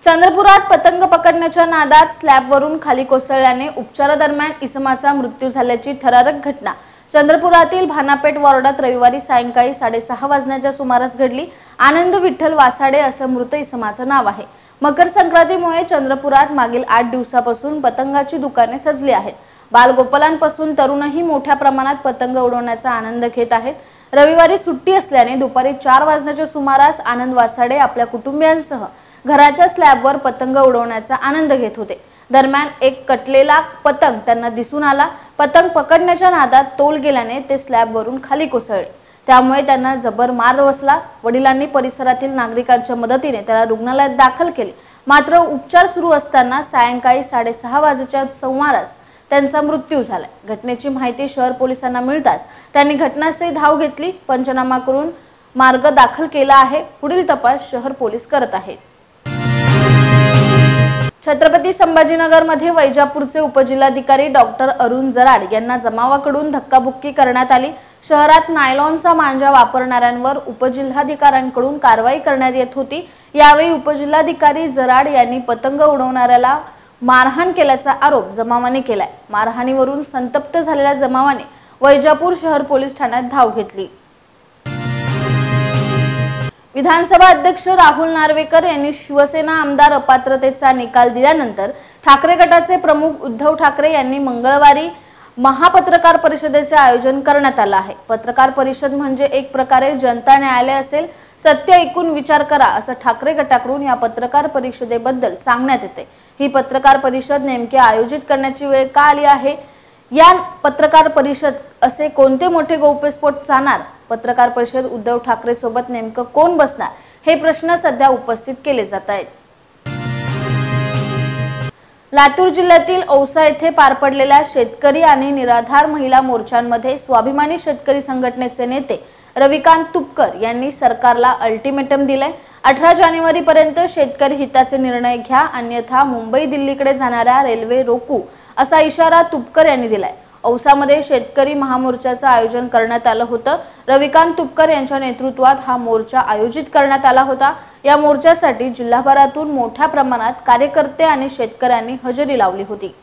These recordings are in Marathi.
चंद्रपुरात पतंग पकडण्याच्या नादात स्लॅबवरून खाली कोसळल्याने उपचारादरम्यान इसमाचा मृत्यू झाल्याची थरारक घटना चंद्रपुरातील भानापेठ वॉर्डात रविवारी सायंकाळी 6:30 वाजण्याच्या सुमारास घडली। आनंद विठ्ठल वासाडे असं मृत इसमाचं नाव आहे। मकर संक्रांतीमुळे चंद्रपुरात मागील 8 दिवसापासून पतंगाची दुकाने सजली आहेत। बालगोपालांपासून तरुणही मोठ्या प्रमाणात पतंग उडवण्याचा आनंद घेत आहेत। रविवारी सुट्टी असल्याने दुपारी 4 वाजण्याच्या सुमारास आनंद वासाडे आपल्या कुटुंबियांसह घराच्या स्लॅबवर पतंग उडवण्याचा आनंद घेत होते। दरम्यान एक कटलेला पतंग त्यांना दिसून आला। पतंग पकडण्याच्या नादात तोल गेल्याने ते स्लॅबवरून खाली कोसळले। त्यामुळे त्यांना जबर मार बसला। वडिलांनी परिसरातील नागरिकांच्या मदतीने त्याला रुग्णालयात दाखल केले, मात्र उपचार सुरू असताना सायंकाळी 6:30 वाजेच्या सुमारास त्यांचा मृत्यू झाला। घटनेची माहिती शहर पोलिसांना मिळताच त्यांनी घटनास्थळी धाव घेतली। पंचनामा करून मार्ग दाखल केला आहे। पुढील तपास शहर पोलीस करत आहेत। छत्रपती संभाजीनगर मध्ये वैजापूरचे उपजिल्हाधिकारी डॉक्टर अरुण जराड यांना जमावाकडून धक्काबुक्की करण्यात आली। शहरात नायलॉनचा मांजा वापरणाऱ्यांवर उपजिल्हाधिकाऱ्यांकडून कारवाई करण्यात येत होती। यावेळी उपजिल्हाधिकारी जराड यांनी पतंग उडवणाऱ्याला मारहाण केल्याचा आरोप जमावाने केलाय। मारहाणीवरून संतप्त झालेल्या जमावाने वैजापूर शहर पोलीस ठाण्यात धाव घेतली। विधानसभा अध्यक्ष राहुल नार्वेकर यांनी शिवसेना आमदार अपात्रतेचा निकाल दिल्यानंतर ठाकरे गटाचे प्रमुख उद्धव ठाकरे यांनी मंगळवारी महापत्रकार परिषदेचे आयोजन करण्यात आले आहे। पत्रकार परिषद म्हणजे एक प्रकारे जनता न्यायालय असेल। सत्य ऐकून विचार करा असं ठाकरे गटाकडून या पत्रकार परिषदेबद्दल सांगण्यात येते। ही पत्रकार परिषद नेमके आयोजित करण्याची वेळ का आली आहे? या पत्रकार परिषद असे कोणते मोठे गौप्यस्फोट चालणार? पत्रकार परिषद उद्धव ठाकरे सोबत नेमकं कोण बसणार? हे प्रश्न सध्या उपस्थित केले जात आहेत। लातूर जिल्ह्यातील औसा येथे पार पडलेल्या शेतकरी आणि निराधार महिला मोर्चांमध्ये स्वाभिमानी शेतकरी संघटनेचे नेते रविकांत तुपकर यांनी सरकारला अल्टिमेटम दिले। 18 जानेवारी पर्यंत शेतकरी हिताचे निर्णय घ्या, अन्यथा मुंबई दिल्लीकडे जाणाऱ्या रेल्वे रोकू असा इशारा तुपकर यांनी दिलाय। औसामध्ये शेतकरी महामोर्चाचं आयोजन करण्यात आलं होतं। रविकांत तुपकर यांच्या नेतृत्वात हा मोर्चा आयोजित करण्यात आला होता। या मोर्चासाठी जिल्हाभरातून मोठ्या प्रमाणात कार्यकर्ते आणि शेतकऱ्यांनी हजेरी लावली होती।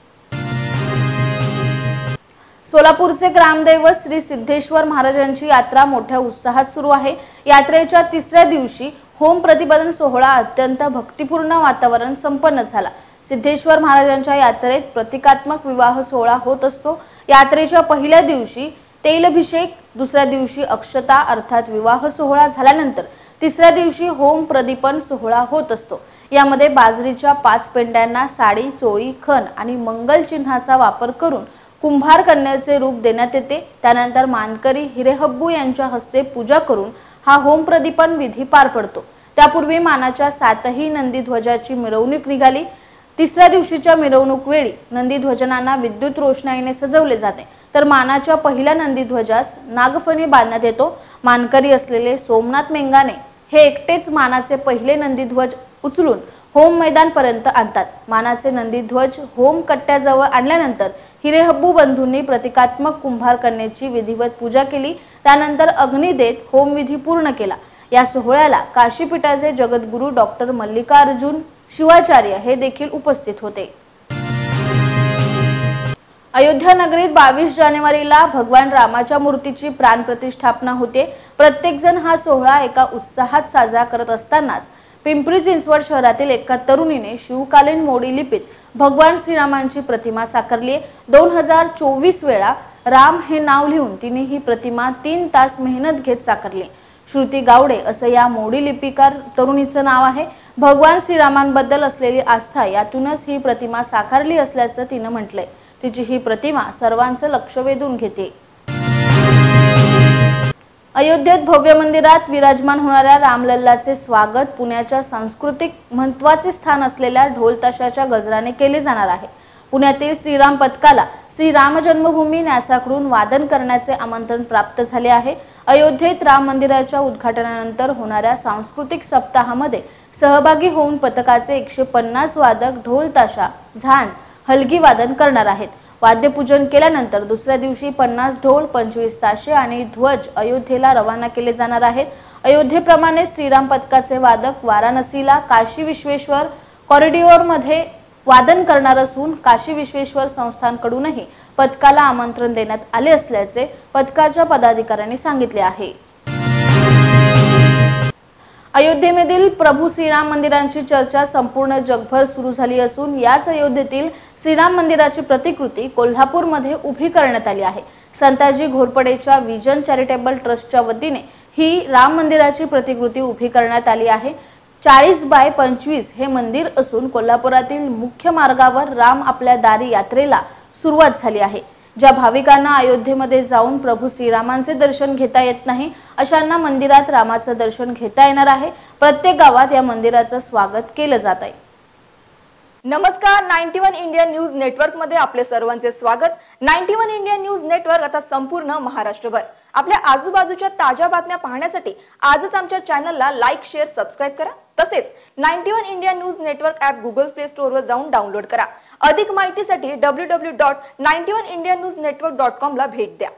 सोलापूरचे ग्रामदैवत श्री सिद्धेश्वर महाराजांची यात्रा मोठ्या उत्साहात सुरू आहे। यात्रेच्या 3ऱ्या दिवशी होम प्रतिपादन सोहळा अत्यंत भक्तिपूर्ण वातावरण संपन्न झाला। सिद्धेश्वर महाराजांच्या यात्रेत प्रतिकात्मक विवाह सोहळा होत असतो। यात्रेच्या पहिल्या दिवशी तेलाभिषेक, दुसऱ्या दिवशी अक्षता अर्थात विवाह सोहळा झाल्यानंतर 3ऱ्या दिवशी होम प्रदीपन सोहळा होत असतो। यामध्ये बाजरीच्या 5 पेंड्यांना साडी, चोळी, खण आणि मंगल चिन्हाचा वापर करून कुंभार कन्याचे रूप देण्यात येते। त्यानंतर मानकरी हिरेहब्बू यांच्या हस्ते पूजा करून हा होम प्रदीपन विधी पार पडतो। त्यापूर्वी मानाच्या 7ही नंदी ध्वजाची मिरवणूक निघाली। 3ऱ्या दिवशीच्या मिरवणूक वेळी नंदी ध्वजांना विद्युत रोषणाईने सजवले जाते, तर मानाच्या पहिल्या नंदी ध्वजास नागफणी बांधण्यात येतो। मानकरी असलेले सोमनाथ मेंगाने हे एकटेच मानाचे पहिले नंदी ध्वज उचलून होम मैदान पर्यंत आणतात। मानाचे नंदी ध्वज होम कट्ट्याजवळ आणल्यानंतर हिरेहब्बू बंधूंनी प्रतिकात्मक कुंभार कन्येची विधिवत पूजा केली। त्यानंतर अग्नी देत होम विधी पूर्ण केला। या सोहळ्याला काशीपीठाचे जगद्गुरू डॉक्टर मल्लिकार्जुन शिवाचार्य हे देखील उपस्थित होते। अयोध्या नगरीत 22 जानेवारीला भगवान रामाच्या मूर्तीची प्राण प्रतिष्ठापना होते। प्रत्येक जण हा सोहळा एका उत्साहात साजरा करत असतानाच पिंपरी चिंचवड शहरातील एका तरुणीने शिवकालीन मोडी लिपीत भगवान श्रीरामांची प्रतिमा साकारली। 2024 वेळा राम हे नाव लिहून तिने ही प्रतिमा 3 तास मेहनत घेत साकारली। श्रुती गावडे असं या मोडी लिपीकार तरुणीचं नाव आहे। भगवान श्रीरामांबद्दल असलेली आस्था यातूनच ही प्रतिमा साकारली असल्याचं तिनं म्हटलंय। तिची ही प्रतिमा सर्वांचं लक्ष वेधून घेते। अयोध्येत भव्य मंदिरात विराजमान होणाऱ्या रामलल्लाचे स्वागत पुण्याच्या सांस्कृतिक महत्त्वाचे स्थान असलेल्या ढोल ताशाच्या गजराने केले जाणार आहे। पुण्यातील श्रीराम पथकाला श्री राम जन्मभूमी न्यासाकडून वादन करण्याचे आमंत्रण प्राप्त झाले आहे। अयोध्येत राम मंदिराच्या उद्घाटनानंतर होणाऱ्या सांस्कृतिक सप्ताहामध्ये सहभागी होऊन पथकाचे 150 वादक ढोल ताशा, झांज, हलगी वादन करणार आहेत। वाद्यपूजन केल्यानंतर दुसऱ्या दिवशी 50 ढोल, 25 ताशे आणि ध्वज अयोध्येला रवाना केले जाणार आहेत। अयोध्येप्रमाणे श्रीराम पथकाचे वादक वाराणसीला, काशी विश्वेश्वर, कॉरिडॉरमध्ये वादन करणार असून काशी विश्वेश्वर संस्थांकडूनही पथकाला आमंत्रण देण्यात आले असल्याचे पथकाच्या पदाधिकाऱ्यांनी सांगितले आहे। अयोध्येमधील प्रभू श्रीराम मंदिरांची चर्चा संपूर्ण जगभर सुरू झाली असून याच अयोध्येतील श्रीराम मंदिराची प्रतिकृती कोल्हापूरमध्ये उभी करण्यात आली आहे। संताजी घोरपडेच्या विजन चॅरिटेबल ट्रस्टच्या वतीने ही राम मंदिराची प्रतिकृती उभी करण्यात आली आहे। 40 बाय 25 हे मंदिर असून कोल्हापुरातील मुख्य मार्गावर राम आपल्या दारी यात्रेला सुरुवात झाली आहे। ज्या भाविकांना अयोध्येमध्ये जाऊन प्रभू श्रीरामांचे दर्शन घेता येत नाही अशांना मंदिरात रामाचं दर्शन घेता येणार आहे। प्रत्येक गावात या मंदिराचं स्वागत केलं जात आहे। नमस्कार, 91 इंडिया न्यूज नेटवर्क मध्ये आपले सर्वांचे स्वागत। 91 इंडिया न्यूज नेटवर्क आता संपूर्ण महाराष्ट्रभर आपल्या आजूबाजूच्या ताज्या बातम्या पाहण्यासाठी आजच आमच्या चॅनलला लाईक, शेअर, सबस्क्राइब करा। तसेच 91 India news network app Google play store वर जाऊन डाउनलोड करा। अधिक माहितीसाठी www.91indianewsnetwork.com ला भेट द्या।